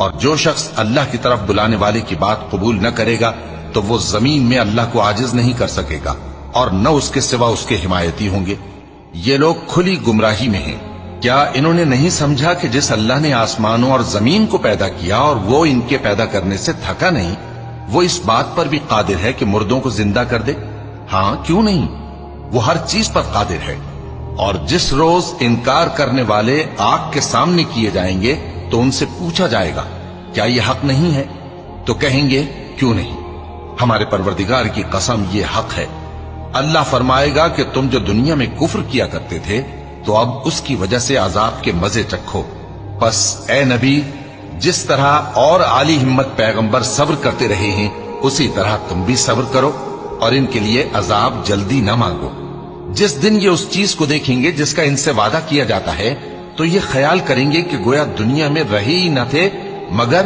اور جو شخص اللہ کی طرف بلانے والے کی بات قبول نہ کرے گا تو وہ زمین میں اللہ کو عاجز نہیں کر سکے گا اور نہ اس کے سوا اس کے حمایتی ہوں گے۔ یہ لوگ کھلی گمراہی میں ہیں۔ کیا انہوں نے نہیں سمجھا کہ جس اللہ نے آسمانوں اور زمین کو پیدا کیا اور وہ ان کے پیدا کرنے سے تھکا نہیں، وہ اس بات پر بھی قادر ہے کہ مردوں کو زندہ کر دے؟ ہاں، کیوں نہیں، وہ ہر چیز پر قادر ہے۔ اور جس روز انکار کرنے والے آگ کے سامنے کیے جائیں گے تو ان سے پوچھا جائے گا کیا یہ حق نہیں ہے؟ تو کہیں گے کیوں نہیں، ہمارے پروردگار کی قسم یہ حق ہے۔ اللہ فرمائے گا کہ تم جو دنیا میں کفر کیا کرتے تھے تو اب اس کی وجہ سے عذاب کے مزے چکھو۔ پس اے نبی، جس طرح اور عالی ہمت پیغمبر صبر کرتے رہے ہیں اسی طرح تم بھی صبر کرو اور ان کے لیے عذاب جلدی نہ مانگو۔ جس دن یہ اس چیز کو دیکھیں گے جس کا ان سے وعدہ کیا جاتا ہے تو یہ خیال کریں گے کہ گویا دنیا میں رہے ہی نہ تھے مگر